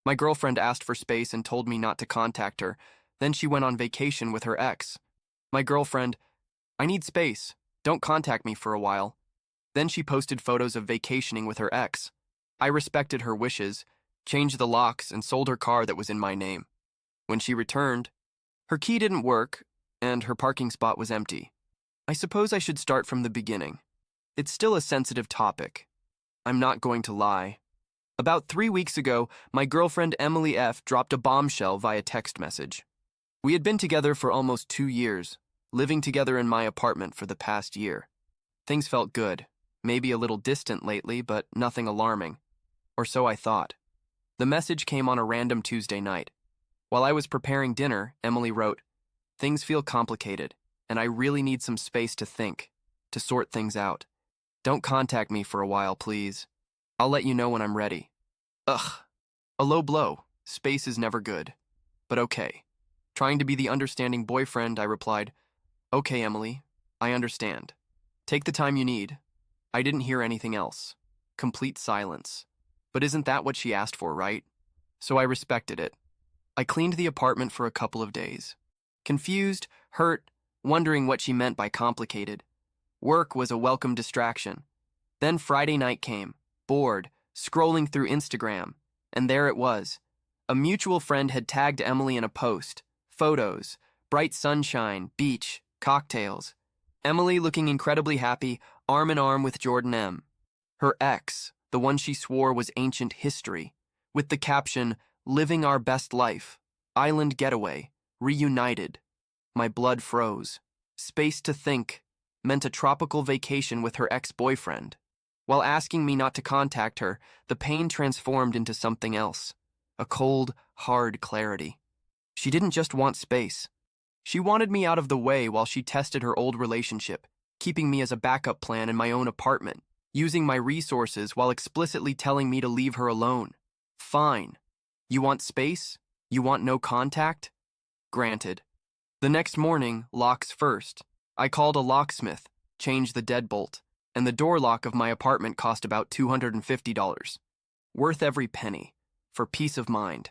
My girlfriend asked for space and told me not to contact her. Then she went on vacation with her ex. My girlfriend, I need space. Don't contact me for a while. Then she posted photos of vacationing with her ex. I respected her wishes, changed the locks, and sold her car that was in my name. When she returned, her key didn't work, and her parking spot was empty. I suppose I should start from the beginning. It's still a sensitive topic. I'm not going to lie. About 3 weeks ago, my girlfriend Emily F. dropped a bombshell via text message. We had been together for almost 2 years, living together in my apartment for the past year. Things felt good, maybe a little distant lately, but nothing alarming. Or so I thought. The message came on a random Tuesday night. While I was preparing dinner, Emily wrote, "Things feel complicated, and I really need some space to think, to sort things out. Don't contact me for a while, please. I'll let you know when I'm ready." Ugh. A low blow. Space is never good. But okay. Trying to be the understanding boyfriend, I replied, "Okay, Emily, I understand. Take the time you need." I didn't hear anything else. Complete silence. But isn't that what she asked for, right? So I respected it. I cleaned the apartment for a couple of days. Confused, hurt, wondering what she meant by complicated. Work was a welcome distraction. Then Friday night came, bored, scrolling through Instagram, and there it was. A mutual friend had tagged Emily in a post. Photos, bright sunshine, beach, cocktails. Emily looking incredibly happy, arm in arm with Jordan M. Her ex, the one she swore was ancient history, with the caption, "Living our best life, island getaway, reunited." My blood froze. Space to think meant a tropical vacation with her ex-boyfriend. While asking me not to contact her, the pain transformed into something else. A cold, hard clarity. She didn't just want space. She wanted me out of the way while she tested her old relationship, keeping me as a backup plan in my own apartment, using my resources while explicitly telling me to leave her alone. Fine. You want space? You want no contact? Granted. The next morning, locks first. I called a locksmith, changed the deadbolt, and the door lock of my apartment cost about $250. Worth every penny, for peace of mind.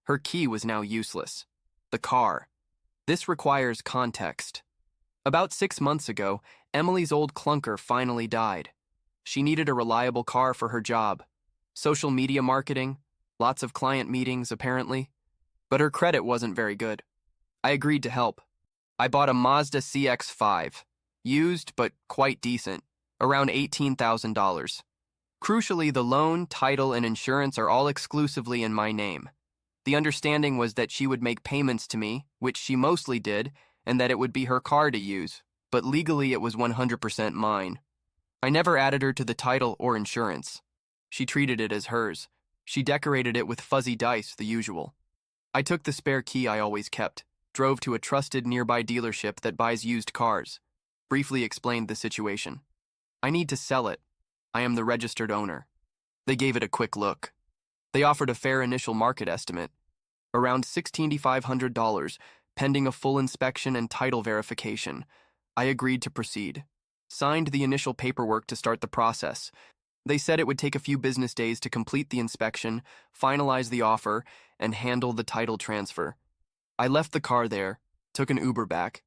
Her key was now useless. The car. This requires context. About 6 months ago, Emily's old clunker finally died. She needed a reliable car for her job. Social media marketing, lots of client meetings, apparently. But her credit wasn't very good. I agreed to help. I bought a Mazda CX-5, used but quite decent, around $18,000. Crucially, the loan, title, and insurance are all exclusively in my name. The understanding was that she would make payments to me, which she mostly did, and that it would be her car to use, but legally it was 100% mine. I never added her to the title or insurance. She treated it as hers. She decorated it with fuzzy dice, the usual. I took the spare key I always kept, drove to a trusted nearby dealership that buys used cars, briefly explained the situation. I need to sell it. I am the registered owner. They gave it a quick look. They offered a fair initial market estimate, around $16,500, pending a full inspection and title verification. I agreed to proceed. Signed the initial paperwork to start the process. They said it would take a few business days to complete the inspection, finalize the offer, and handle the title transfer. I left the car there, took an Uber back.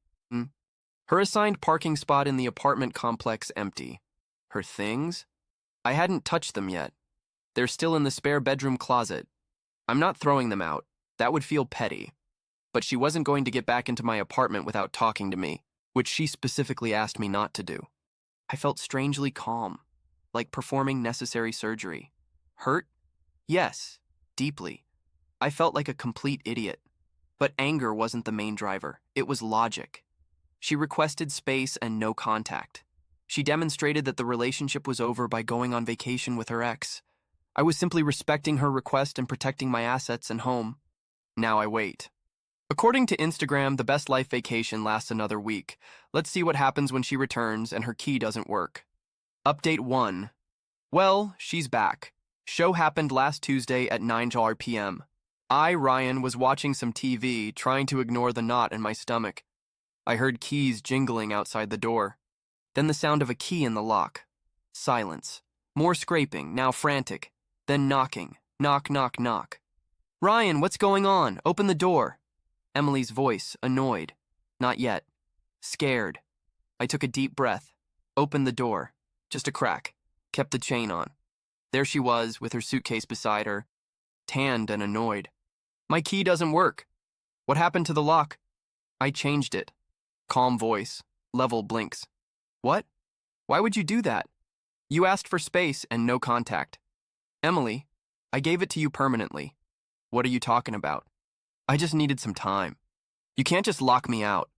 Her assigned parking spot in the apartment complex empty. Her things? I hadn't touched them yet. They're still in the spare bedroom closet. I'm not throwing them out. That would feel petty. But she wasn't going to get back into my apartment without talking to me, which she specifically asked me not to do. I felt strangely calm, like performing necessary surgery. Hurt? Yes, deeply. I felt like a complete idiot. But anger wasn't the main driver. It was logic. She requested space and no contact. She demonstrated that the relationship was over by going on vacation with her ex. I was simply respecting her request and protecting my assets and home. Now I wait. According to Instagram, the best life vacation lasts another week. Let's see what happens when she returns and her key doesn't work. Update 1. Well, she's back. Show happened last Tuesday at 9 p.m. I, Ryan, was watching some TV, trying to ignore the knot in my stomach. I heard keys jingling outside the door. Then the sound of a key in the lock. Silence. More scraping, now frantic. Then knocking. Knock, knock, knock. Ryan, what's going on? Open the door. Emily's voice, annoyed. Not yet. Scared. I took a deep breath. Opened the door. Just a crack. Kept the chain on. There she was, with her suitcase beside her, tanned and annoyed. My key doesn't work. What happened to the lock? I changed it. Calm voice. Level blinks. What? Why would you do that? You asked for space and no contact. Emily, I gave it to you permanently. What are you talking about? I just needed some time. You can't just lock me out.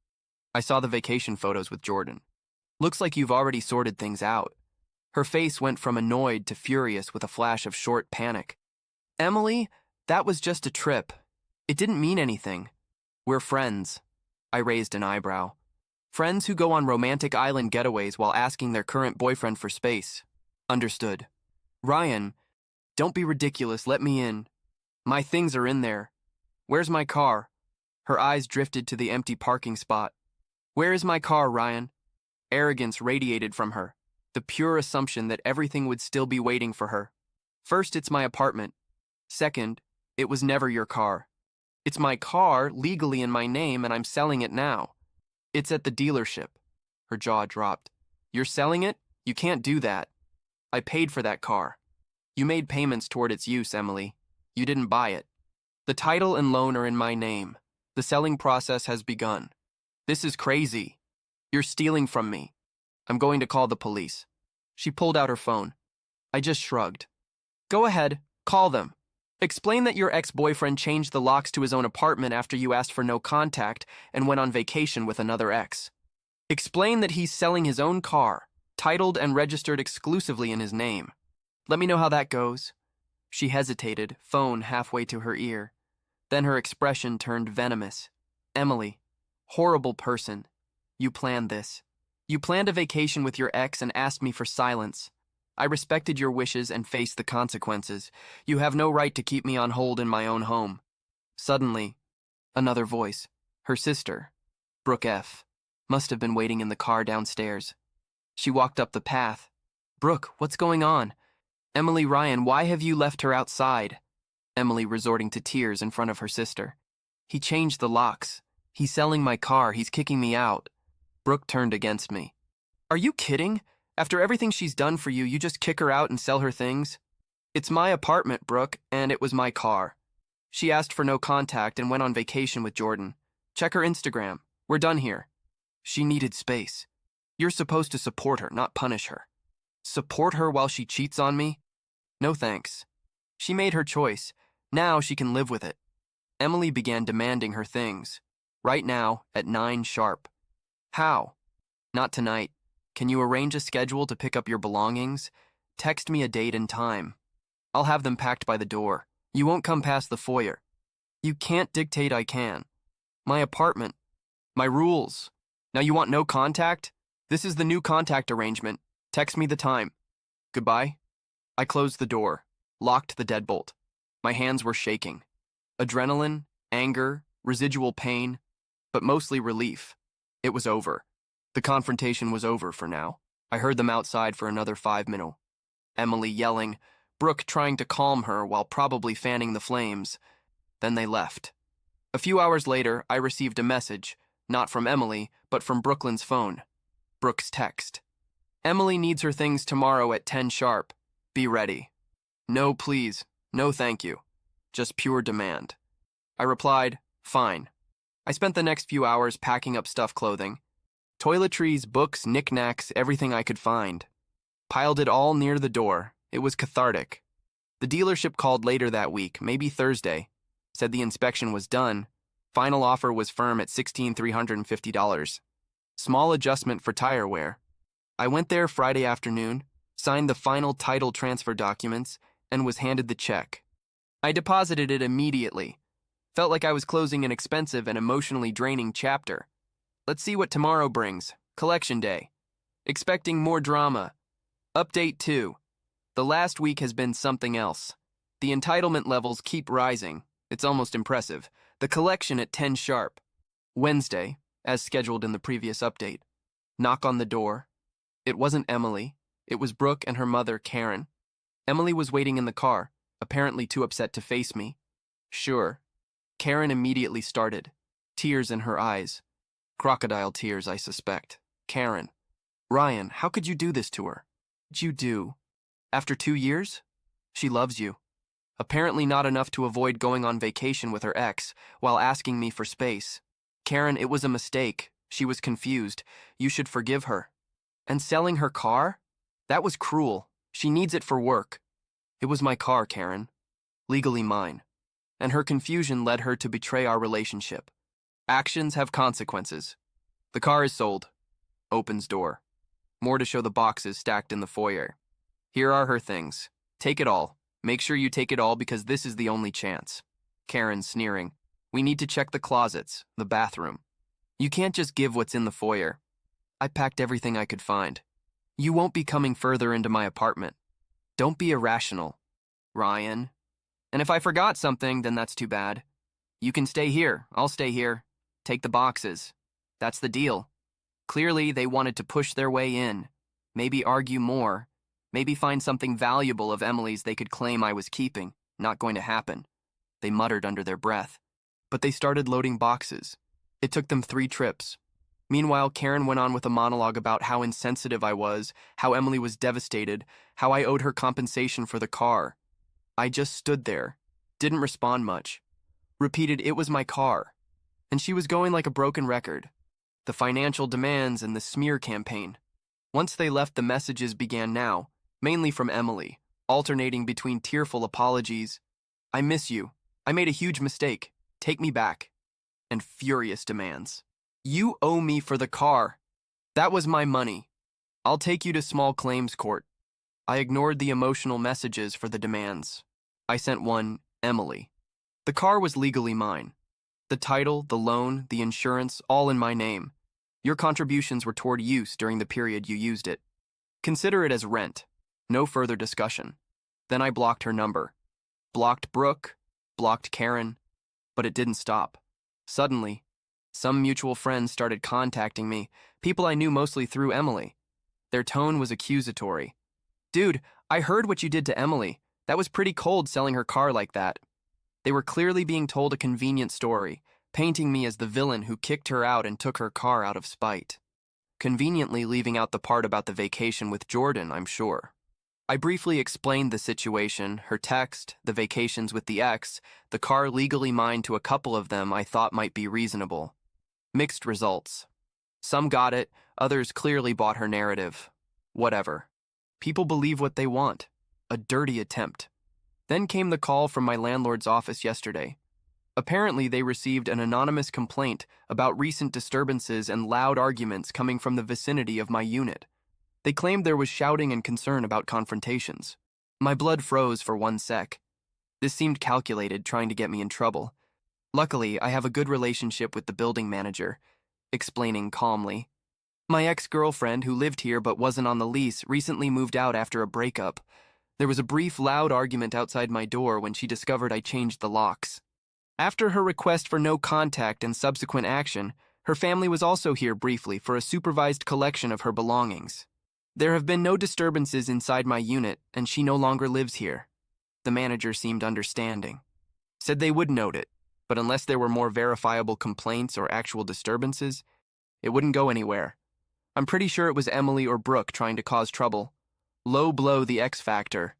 I saw the vacation photos with Jordan. Looks like you've already sorted things out. Her face went from annoyed to furious with a flash of short panic. Emily, that was just a trip. It didn't mean anything. We're friends. I raised an eyebrow. Friends who go on romantic island getaways while asking their current boyfriend for space. Understood. Ryan, don't be ridiculous, let me in. My things are in there. Where's my car? Her eyes drifted to the empty parking spot. Where is my car, Ryan? Arrogance radiated from her, the pure assumption that everything would still be waiting for her. First, it's my apartment. Second, it was never your car. It's my car, legally in my name, and I'm selling it now. It's at the dealership. Her jaw dropped. You're selling it? You can't do that. I paid for that car. You made payments toward its use, Emily. You didn't buy it. The title and loan are in my name. The selling process has begun. This is crazy. You're stealing from me. I'm going to call the police. She pulled out her phone. I just shrugged. Go ahead, call them. Explain that your ex-boyfriend changed the locks to his own apartment after you asked for no contact and went on vacation with another ex. Explain that he's selling his own car, titled and registered exclusively in his name. Let me know how that goes. She hesitated, phone halfway to her ear. Then her expression turned venomous. Emily, horrible person. You planned this. You planned a vacation with your ex and asked me for silence. I respected your wishes and faced the consequences. You have no right to keep me on hold in my own home. Suddenly, another voice. Her sister, Brooke F., must have been waiting in the car downstairs. She walked up the path. Brooke, what's going on? Emily, Ryan, why have you left her outside? Emily resorting to tears in front of her sister. He changed the locks. He's selling my car. He's kicking me out. Brooke turned against me. Are you kidding? After everything she's done for you, you just kick her out and sell her things? It's my apartment, Brooke, and it was my car. She asked for no contact and went on vacation with Jordan. Check her Instagram. We're done here. She needed space. You're supposed to support her, not punish her. Support her while she cheats on me? No thanks. She made her choice. Now she can live with it. Emily began demanding her things. Right now, at 9 sharp. How? Not tonight. Can you arrange a schedule to pick up your belongings? Text me a date and time. I'll have them packed by the door. You won't come past the foyer. You can't dictate I can. My apartment. My rules. Now you want no contact? This is the new contact arrangement. Text me the time. Goodbye. I closed the door, locked the deadbolt. My hands were shaking. Adrenaline, anger, residual pain, but mostly relief. It was over. The confrontation was over for now. I heard them outside for another 5 minutes. Emily yelling, Brooke trying to calm her while probably fanning the flames. Then they left. A few hours later, I received a message, not from Emily, but from Brooklyn's phone. Brooke's text. Emily needs her things tomorrow at 10 sharp. Be ready. No, please. No, thank you. Just pure demand. I replied, fine. I spent the next few hours packing up stuffed clothing. Toiletries, books, knickknacks, everything I could find. Piled it all near the door. It was cathartic. The dealership called later that week, maybe Thursday. Said the inspection was done. Final offer was firm at $16,350. Small adjustment for tire wear. I went there Friday afternoon, signed the final title transfer documents, and was handed the check. I deposited it immediately. Felt like I was closing an expensive and emotionally draining chapter. Let's see what tomorrow brings. Collection day. Expecting more drama. Update 2. The last week has been something else. The entitlement levels keep rising. It's almost impressive. The collection at 10 sharp. Wednesday, as scheduled in the previous update. Knock on the door. It wasn't Emily. It was Brooke and her mother, Karen. Emily was waiting in the car, apparently too upset to face me. Sure. Karen immediately started, tears in her eyes. Crocodile tears, I suspect. Karen. Ryan, how could you do this to her? What'd you do? After 2 years? She loves you. Apparently not enough to avoid going on vacation with her ex while asking me for space. Karen, it was a mistake. She was confused. You should forgive her. And selling her car? That was cruel. She needs it for work. It was my car, Karen. Legally mine. And her confusion led her to betray our relationship. Actions have consequences. The car is sold. Opens door. More to show the boxes stacked in the foyer. Here are her things. Take it all. Make sure you take it all because this is the only chance. Karen sneering. We need to check the closets, the bathroom. You can't just give what's in the foyer. I packed everything I could find. You won't be coming further into my apartment. Don't be irrational, Ryan. And if I forgot something, then that's too bad. You can stay here. I'll stay here. Take the boxes. That's the deal. Clearly, they wanted to push their way in. Maybe argue more. Maybe find something valuable of Emily's they could claim I was keeping. Not going to happen. They muttered under their breath. But they started loading boxes. It took them 3 trips. Meanwhile, Karen went on with a monologue about how insensitive I was, how Emily was devastated, how I owed her compensation for the car. I just stood there, didn't respond much, repeated it was my car, and she was going like a broken record. The financial demands and the smear campaign. Once they left, the messages began now, mainly from Emily, alternating between tearful apologies, I miss you, I made a huge mistake, take me back, and furious demands. You owe me for the car. That was my money. I'll take you to small claims court. I ignored the emotional messages for the demands. I sent one, Emily. The car was legally mine. The title, the loan, the insurance, all in my name. Your contributions were toward use during the period you used it. Consider it as rent. No further discussion. Then I blocked her number. Blocked Brooke, blocked Karen, but it didn't stop. Suddenly, some mutual friends started contacting me, people I knew mostly through Emily. Their tone was accusatory. Dude, I heard what you did to Emily. That was pretty cold selling her car like that. They were clearly being told a convenient story, painting me as the villain who kicked her out and took her car out of spite. Conveniently leaving out the part about the vacation with Jordan, I'm sure. I briefly explained the situation, her text, the vacations with the ex, the car legally mine to a couple of them I thought might be reasonable. Mixed results. Some got it, others clearly bought her narrative. Whatever. People believe what they want. A dirty attempt. Then came the call from my landlord's office yesterday. Apparently, they received an anonymous complaint about recent disturbances and loud arguments coming from the vicinity of my unit. They claimed there was shouting and concern about confrontations. My blood froze for 1 sec. This seemed calculated, trying to get me in trouble. Luckily, I have a good relationship with the building manager, explaining calmly. My ex-girlfriend, who lived here but wasn't on the lease, recently moved out after a breakup. There was a brief, loud argument outside my door when she discovered I changed the locks. After her request for no contact and subsequent action, her family was also here briefly for a supervised collection of her belongings. There have been no disturbances inside my unit, and she no longer lives here. The manager seemed understanding. Said they would note it, but unless there were more verifiable complaints or actual disturbances, it wouldn't go anywhere. I'm pretty sure it was Emily or Brooke trying to cause trouble. Low blow the X factor.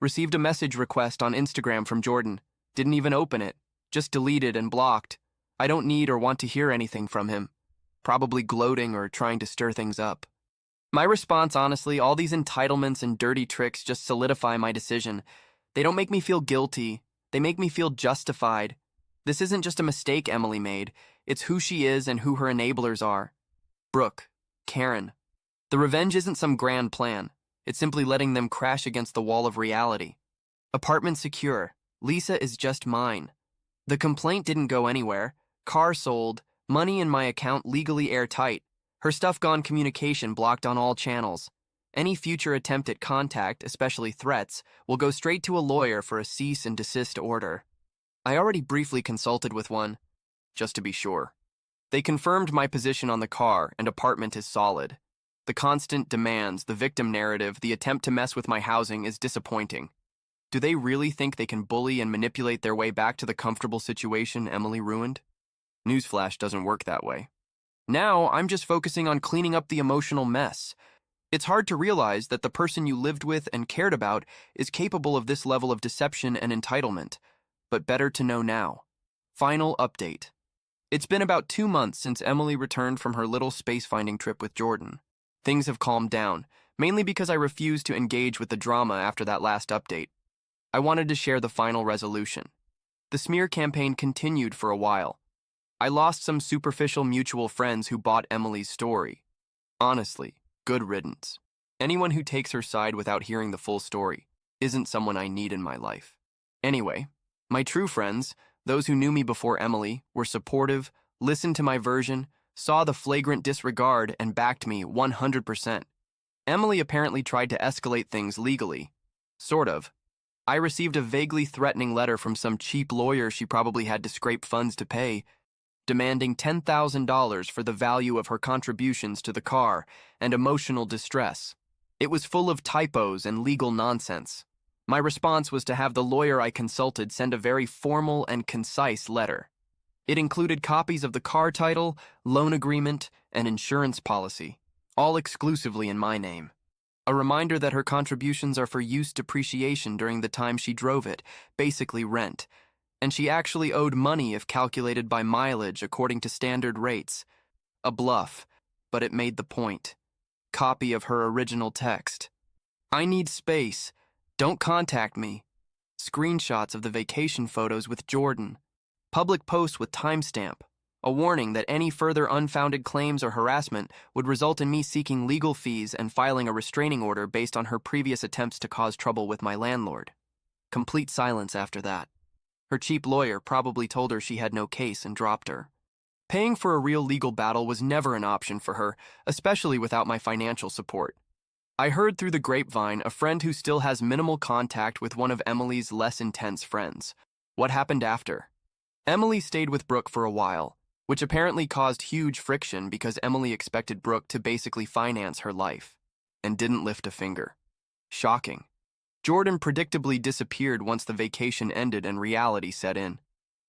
Received a message request on Instagram from Jordan. Didn't even open it. Just deleted and blocked. I don't need or want to hear anything from him. Probably gloating or trying to stir things up. My response, honestly, all these entitlements and dirty tricks just solidify my decision. They don't make me feel guilty. They make me feel justified. This isn't just a mistake Emily made. It's who she is and who her enablers are. Brooke, Karen. The revenge isn't some grand plan. It's simply letting them crash against the wall of reality. Apartment secure. Lisa is just mine. The complaint didn't go anywhere. Car sold. Money in my account legally airtight. Her stuff gone, communication blocked on all channels. Any future attempt at contact, especially threats, will go straight to a lawyer for a cease and desist order. I already briefly consulted with one, just to be sure. They confirmed my position on the car and apartment is solid. The constant demands, the victim narrative, the attempt to mess with my housing is disappointing. Do they really think they can bully and manipulate their way back to the comfortable situation Emily ruined? Newsflash doesn't work that way. Now, I'm just focusing on cleaning up the emotional mess. It's hard to realize that the person you lived with and cared about is capable of this level of deception and entitlement, but better to know now. Final update. It's been about 2 months since Emily returned from her little space-finding trip with Jordan. Things have calmed down, mainly because I refused to engage with the drama after that last update. I wanted to share the final resolution. The smear campaign continued for a while. I lost some superficial mutual friends who bought Emily's story. Honestly, good riddance. Anyone who takes her side without hearing the full story isn't someone I need in my life. Anyway, my true friends, those who knew me before Emily, were supportive, listened to my version, saw the flagrant disregard, and backed me 100%. Emily apparently tried to escalate things legally. Sort of. I received a vaguely threatening letter from some cheap lawyer she probably had to scrape funds to pay, demanding $10,000 for the value of her contributions to the car and emotional distress. It was full of typos and legal nonsense. My response was to have the lawyer I consulted send a very formal and concise letter. It included copies of the car title, loan agreement, and insurance policy, all exclusively in my name. A reminder that her contributions are for use depreciation during the time she drove it, basically rent, and she actually owed money if calculated by mileage according to standard rates. A bluff, but it made the point. Copy of her original text. I need space. Don't contact me. Screenshots of the vacation photos with Jordan. Public post with timestamp. A warning that any further unfounded claims or harassment would result in me seeking legal fees and filing a restraining order based on her previous attempts to cause trouble with my landlord. Complete silence after that. Her cheap lawyer probably told her she had no case and dropped her. Paying for a real legal battle was never an option for her, especially without my financial support. I heard through the grapevine a friend who still has minimal contact with one of Emily's less intense friends. What happened after? Emily stayed with Brooke for a while, which apparently caused huge friction because Emily expected Brooke to basically finance her life, and didn't lift a finger. Shocking. Jordan predictably disappeared once the vacation ended and reality set in.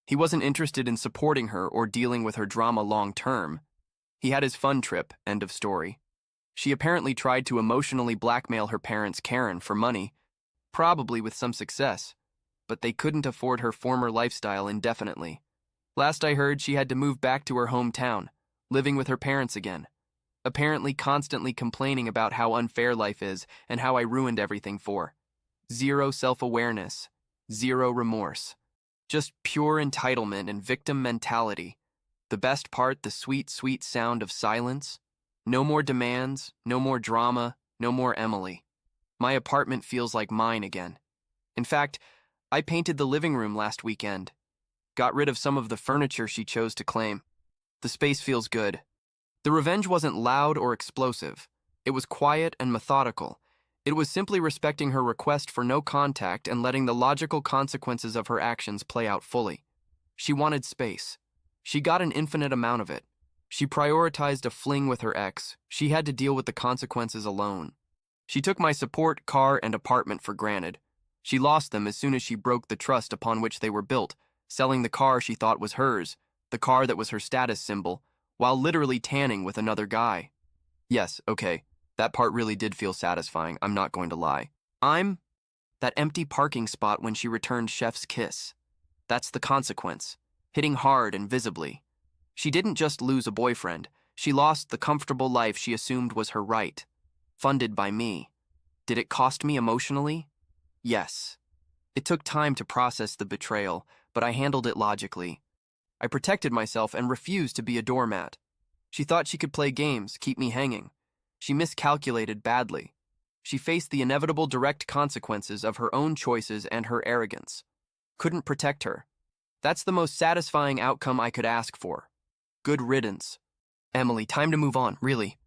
He wasn't interested in supporting her or dealing with her drama long term. He had his fun trip, end of story. She apparently tried to emotionally blackmail her parents, Karen, for money, probably with some success, but they couldn't afford her former lifestyle indefinitely. Last I heard, she had to move back to her hometown, living with her parents again, apparently constantly complaining about how unfair life is and how I ruined everything for. Zero self-awareness, zero remorse. Just pure entitlement and victim mentality. The best part, the sweet, sweet sound of silence. No more demands, no more drama, no more Emily. My apartment feels like mine again. In fact, I painted the living room last weekend. Got rid of some of the furniture she chose to claim. The space feels good. The revenge wasn't loud or explosive. It was quiet and methodical. It was simply respecting her request for no contact and letting the logical consequences of her actions play out fully. She wanted space. She got an infinite amount of it. She prioritized a fling with her ex. She had to deal with the consequences alone. She took my support, car, and apartment for granted. She lost them as soon as she broke the trust upon which they were built, selling the car she thought was hers, the car that was her status symbol, while literally tanning with another guy. Yes, okay, that part really did feel satisfying, I'm not going to lie. I'm that empty parking spot when she returned Chef's kiss. That's the consequence, hitting hard and visibly. She didn't just lose a boyfriend, she lost the comfortable life she assumed was her right. Funded by me. Did it cost me emotionally? Yes. It took time to process the betrayal, but I handled it logically. I protected myself and refused to be a doormat. She thought she could play games, keep me hanging. She miscalculated badly. She faced the inevitable direct consequences of her own choices and her arrogance. Couldn't protect her. That's the most satisfying outcome I could ask for. Good riddance. Emily, time to move on, really.